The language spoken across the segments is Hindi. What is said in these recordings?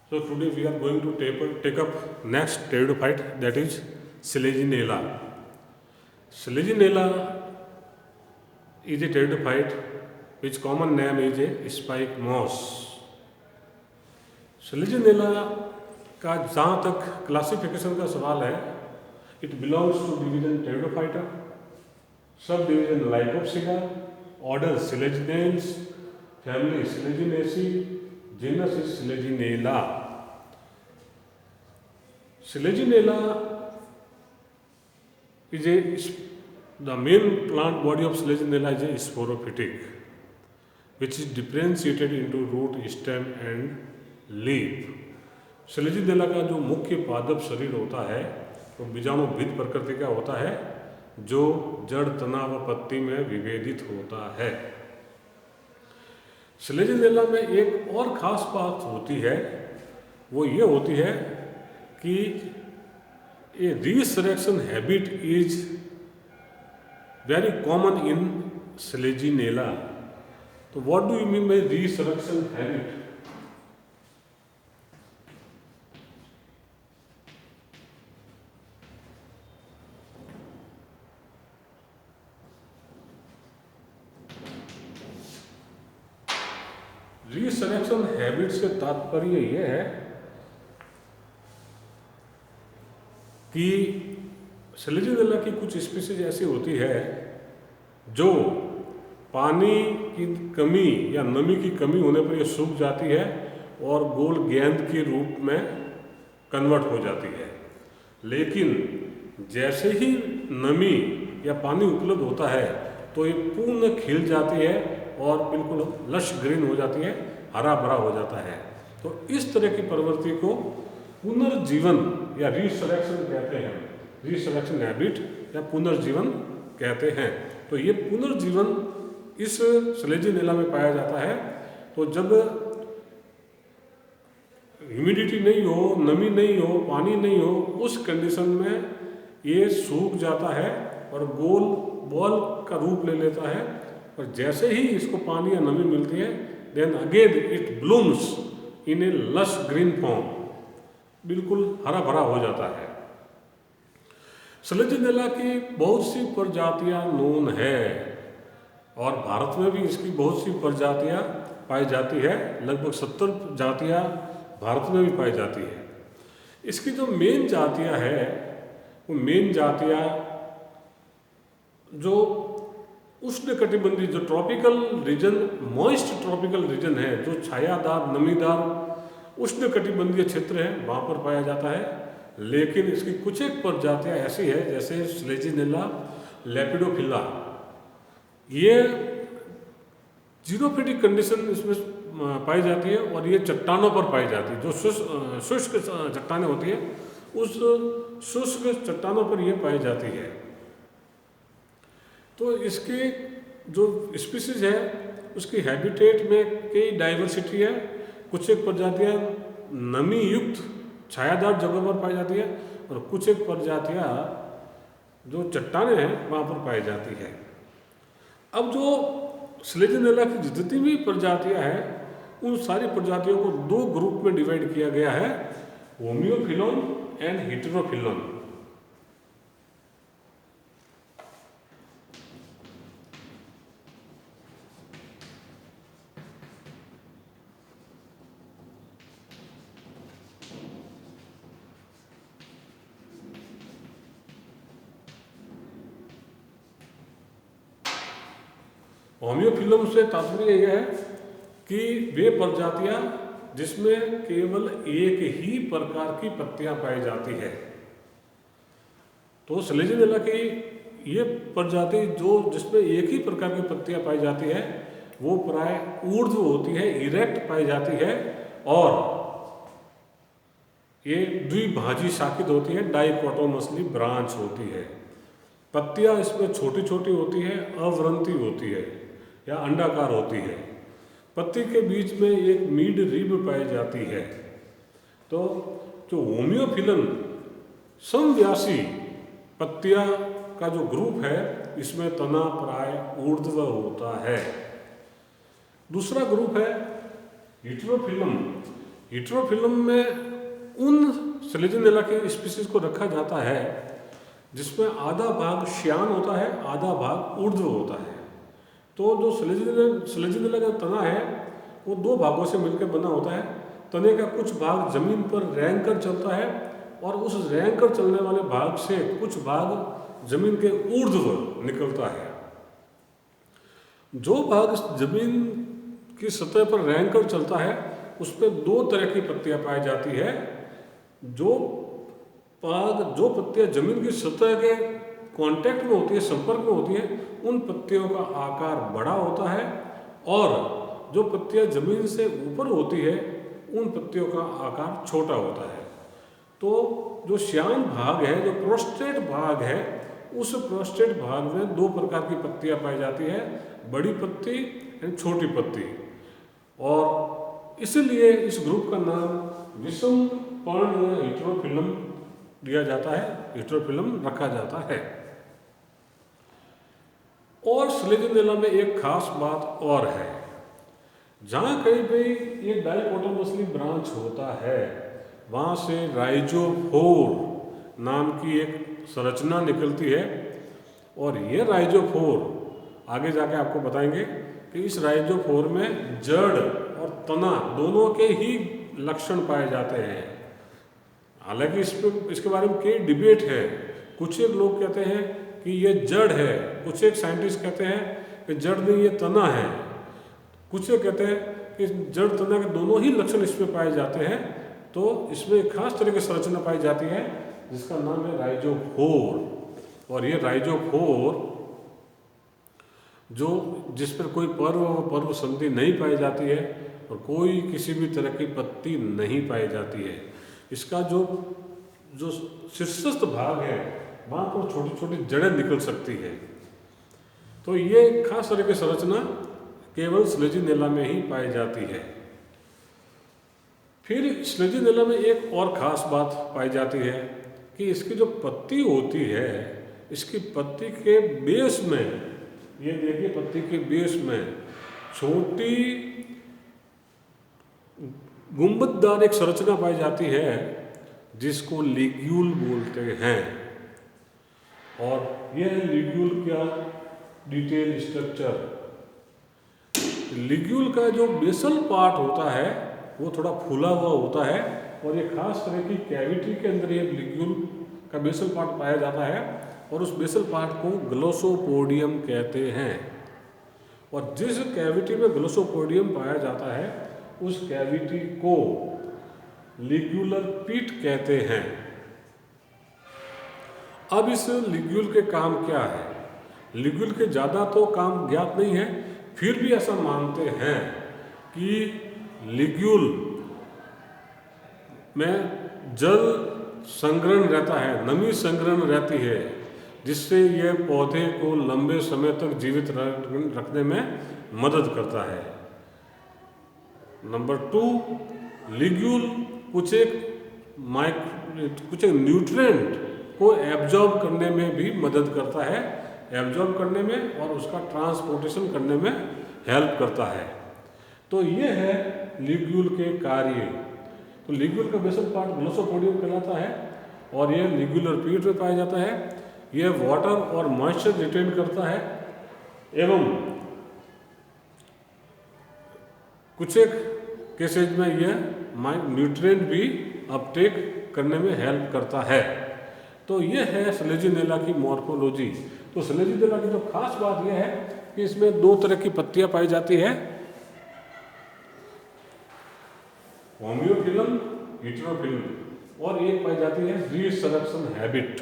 So today we are going to take up next pteridophyte, that is Selaginella. Selaginella is a pteridophyte which common name is a spike moss. Selaginella का जहाँ तक क्लासिफिकेशन का सवाल है, it belongs to division Pteridophyta, sub division Lycopsida, order Selaginellales, family Selaginellaceae, genus is Selaginella. Selaginella the main plant body of Selaginella is a sporophytic, which is differentiated into root, stem and leaf. Selaginella का जो मुख्य पादप शरीर होता है वो बीजाणुभिद प्रकृति का होता है, जो जड़, तना व पत्ती में विभेदित होता है। Selaginella में एक और ख़ास बात होती है, वो ये होती है कि a resurrection habit is very common in Selaginella. तो what do you mean by resurrection habit? Resurrection habit से तात्पर्य यह है कि Selaginella की कुछ स्पीसीज ऐसी होती है जो पानी की कमी या नमी की कमी होने पर ये सूख जाती है और गोल गेंद के रूप में कन्वर्ट हो जाती है। लेकिन जैसे ही नमी या पानी उपलब्ध होता है तो ये पूर्ण खिल जाती है और बिल्कुल लश ग्रीन हो जाती है, हरा भरा हो जाता है। तो इस तरह की प्रवृत्ति को पुनर्जीवन या रीसरेक्शन कहते हैं, रीसरेक्शन हैबिट या पुनर्जीवन कहते हैं। तो ये पुनर्जीवन इस Selaginella में पाया जाता है। तो जब ह्यूमिडिटी नहीं हो, नमी नहीं हो, पानी नहीं हो, उस कंडीशन में ये सूख जाता है और गोल बॉल का रूप ले लेता है। और जैसे ही इसको पानी या नमी मिलती है, then again it blooms in a lush green form, बिल्कुल हरा भरा हो जाता है। Selaginella की बहुत सी प्रजातियां नोन है और भारत में भी इसकी बहुत सी प्रजातियां पाई जाती है, लगभग 70 जातियां भारत में भी पाई जाती है। इसकी जो मेन जातियां है, वो मेन जातियां जो उष्णकटिबंधीय, जो tropical region, moist tropical region है, जो छायादार, नमीदार उष्णकटिबंधीय क्षेत्र है, वहाँ पर पाया जाता है। लेकिन इसकी कुछ एक प्रजातियाँ ऐसी है, जैसे Selaginella lepidophylla, ये जीरोफिटिक कंडीशन इसमें पाई जाती है और ये चट्टानों पर पाई जाती है। जो शुष्क चट्टानें होती है, उस शुष्क चट्टानों पर ये पाई जाती है। तो इसकी जो स्पीसीज है उसकी हैबिटेट में कई डाइवर्सिटी है। कुछ एक प्रजातियाँ नमी युक्त छायादार जगह पर पाई जाती है और कुछ एक प्रजातियाँ जो चट्टानें हैं वहाँ पर पाई जाती है। अब जो Selaginella की जितनी भी प्रजातियाँ हैं, उन सारी प्रजातियों को दो ग्रुप में डिवाइड किया गया है, होमियोफिलोन एंड हेटेरोफिलोन। होमियोफिलम से तात्पर्य यह है कि वे प्रजातियां जिसमें केवल एक ही प्रकार की पत्तियां पाई जाती है। तो Selaginella की ये प्रजाति जो जिसमें एक ही प्रकार की पत्तियां पाई जाती है, वो प्राय ऊर्ध्व होती है, इरेक्ट पाई जाती है और ये द्विभाजी शाखित होती है, डाइकोटोमसली ब्रांच होती है। पत्तियां इसमें छोटी छोटी होती है, अवरंती होती है या अंडाकार होती है। पत्ती के बीच में एक मीड रिब पाई जाती है। तो जो होमियोफिलन समव्यासी पत्तियां का जो ग्रुप है, इसमें तना प्राय ऊर्ध्व होता है। दूसरा ग्रुप है हेटेरोफिलम। हीटेरोफिलम में उन सेलेजिनेला के स्पीसीज को रखा जाता है जिसमें आधा भाग श्यान होता है, आधा भाग ऊर्ध्व होता है। तो जो सेलेजिनेला का तना है वो दो भागों से मिलकर बना होता है। तने का कुछ भाग जमीन पर रेंग कर चलता है और उस रेंग कर चलने वाले भाग से कुछ भाग जमीन के ऊर्ध्व निकलता है। जो भाग जमीन की सतह पर रेंग कर चलता है उस पर दो तरह की पत्तियां पाई जाती है। जो पत्तियां जमीन की सतह के कांटेक्ट में होती है, संपर्क में होती है, उन पत्तियों का आकार बड़ा होता है और जो पत्तियां जमीन से ऊपर होती है उन पत्तियों का आकार छोटा होता है। तो जो श्यान भाग है, जो प्रोस्टेट भाग है, उस प्रोस्टेट भाग में दो प्रकार की पत्तियां पाई जाती है, बड़ी पत्ती एंड छोटी पत्ती। और इसलिए इस ग्रुप का नाम विषम पर्ण हीटेरोफिलम दिया जाता है, हीटेरोफिलम रखा जाता है। और सेलेजिनेला में एक खास बात और है, जहाँ कहीं भी ये डाइकोटोमसली ब्रांच होता है वहाँ से राइजोफोर नाम की एक संरचना निकलती है। और ये राइजोफोर आगे जाके आपको बताएंगे कि इस राइजोफोर में जड़ और तना दोनों के ही लक्षण पाए जाते हैं। हालांकि इसके बारे में कई डिबेट है। कुछ एक लोग कहते हैं कि ये जड़ है, कुछ एक साइंटिस्ट कहते हैं कि जड़ नहीं ये तना है, कुछ एक कहते हैं कि जड़ तना के दोनों ही लक्षण इसमें पाए जाते हैं। तो इसमें एक खास तरह की संरचना पाई जाती है जिसका नाम है राइजोफोर। और ये राइजोफोर जिस पर कोई पर्व संधि नहीं पाई जाती है और कोई किसी भी तरह की पत्ती नहीं पाई जाती है। इसका जो शीर्षस्थ भाग है वहाँ पर छोटी छोटी जड़ें निकल सकती है। तो ये खास तरह की संरचना केवल सेलेजिनेला में ही पाई जाती है। फिर सेलेजिनेला में एक और खास बात पाई जाती है कि इसकी जो पत्ती होती है, इसकी पत्ती के बेस में, ये देखिए पत्ती के बेस में छोटी गुंबददार एक संरचना पाई जाती है जिसको लिग्यूल बोलते हैं। और यह लिग्यूल का डिटेल स्ट्रक्चर, लिग्यूल का जो बेसल पार्ट होता है वो थोड़ा फूला हुआ होता है और ये खास तरह की कैविटी के अंदर ये लिग्यूल का बेसल पार्ट पाया जाता है और उस बेसल पार्ट को ग्लोसोपोडियम कहते हैं। और जिस कैविटी में ग्लोसोपोडियम पाया जाता है उस कैविटी को लिग्यूलर पीट कहते हैं। अब इस लिग्यूल के काम क्या है? लिग्यूल के ज़्यादा तो काम ज्ञात नहीं है, फिर भी ऐसा मानते हैं कि लिग्यूल में जल संग्रहण रहता है, नमी संग्रहण रहती है, जिससे यह पौधे को लंबे समय तक जीवित रखने में मदद करता है। नंबर 2, लिग्यूल कुछ एक न्यूट्रिएंट को एब्जॉर्ब करने में भी मदद करता है, एब्जॉर्ब करने में और उसका ट्रांसपोर्टेशन करने में हेल्प करता है। तो ये है लिग्यूल के कार्य। तो लिग्यूल का बेसल पार्ट ग्लोसोपोडियम कहलाता है और यह लिग्यूलर पीट में पाया जाता है। यह वाटर और मॉइस्चर रिटेन करता है एवं कुछ एक केसेज में यह न्यूट्रिएंट भी अपटेक करने में हेल्प करता है। तो यह है सेलेजिनेला की मॉर्फोलॉजी। तो सेलेजिनेला की जो खास बात यह है कि इसमें दो तरह की पत्तियां पाई जाती है, होम्योफिलम, हीटेरोफिलम, और एक पाई जाती है रीसरेप्शन हैबिट,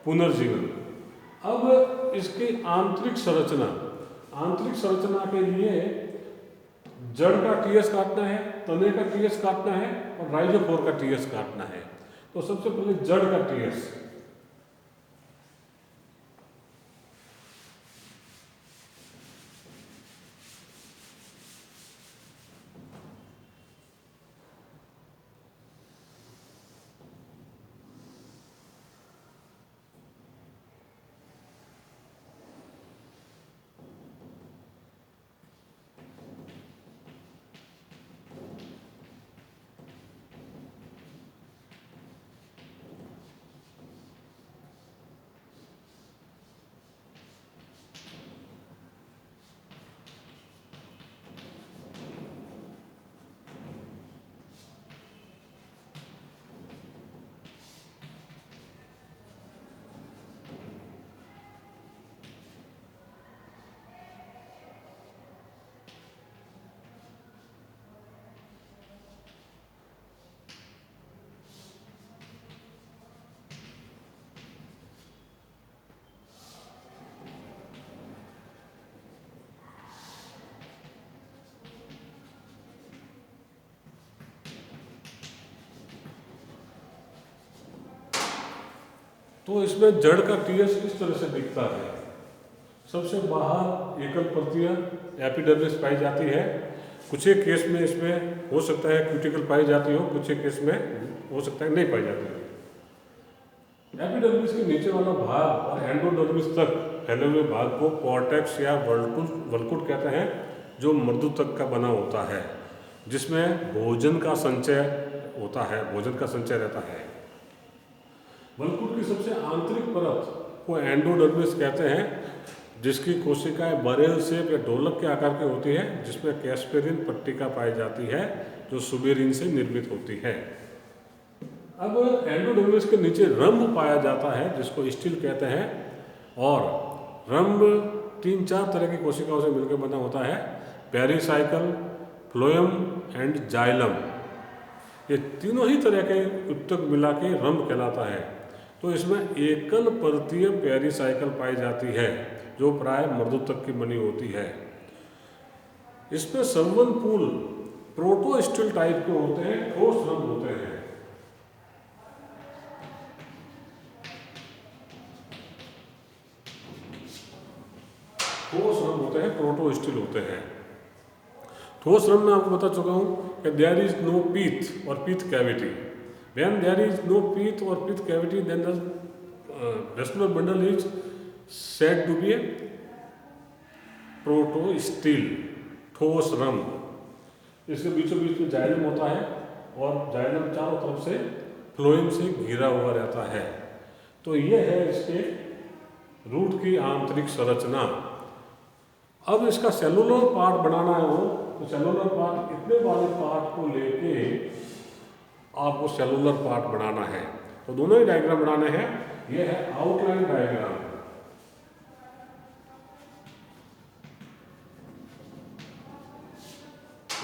पुनर्जीवन। अब इसकी आंतरिक संरचना के लिए जड़ का टीएस काटना है, तने का टीएस काटना है और राइजोफोर का टीएस काटना है। तो सबसे पहले जड़ का टीएस। तो इसमें जड़ का टीएस इस तरह से दिखता है। सबसे बाहर एकल परतियाँ एपिडर्मिस पाई जाती है। कुछ एक केस में इसमें हो सकता है क्यूटिकल पाई जाती हो, कुछ एक केस में हो सकता है नहीं पाई जाती हो। एपिडर्मिस के नीचे वाला भाग और एंडोडर्मिस तक फैले हुए भाग को कॉर्टेक्स या वल्कुट कहते हैं, जो मर्दुतक का बना होता है, जिसमें भोजन का संचय होता है, भोजन का संचय रहता है। वल्कुट की सबसे आंतरिक परत को एंडोडर्मिस कहते हैं, जिसकी कोशिकाएं बरेल शेप या ढोलक के आकार की होती है, जिसमें कैस्पेरिन पट्टिका पाई जाती है, जो सुबेरिन से निर्मित होती है। अब एंडोडर्मिस के नीचे रंभ पाया जाता है, जिसको स्टील कहते हैं, और रंभ 3-4 तरह की कोशिकाओं से मिलकर बना होता है, पेरिसाइकल, फ्लोएम एंड जाइलम। ये तीनों ही तरह के उत्तक मिला के रंभ कहलाता है। तो इसमें एकल परतीय पेरिसाइकल पाई जाती है, जो प्राय मर्दुतक की बनी होती है। इसमें संवन पूल प्रोटोस्टिल टाइप के होते हैं, ठोस रंभ होते हैं। ठोस रंभ होते हैं, प्रोटोस्टिल होते हैं। ठोस रंभ में आपको बता चुका हूँ कि देयर इज नो पीथ और pith cavity. When there is no pith और pith cavity, then the vascular bundle is said to be a protostele, ठोस रंभ। इसके बीचों बीच में जाइलम होता है, और जाइलम चारों तरफ से फ्लोएम से घिरा हुआ रहता है। तो यह है इसके रूट की आंतरिक संरचना। अब इसका सेलुलर पार्ट बनाना है तो सेलुलर पार्ट, इतने वाले पार्ट को लेके आपको सेलुलर पार्ट बनाना है। तो दोनों ही डायग्राम बनाने हैं। यह है आउटलाइन डायग्राम,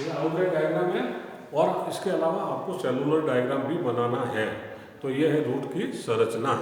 ये आउटलाइन डायग्राम है, और इसके अलावा आपको सेलुलर डायग्राम भी बनाना है। तो यह है रूट की संरचना।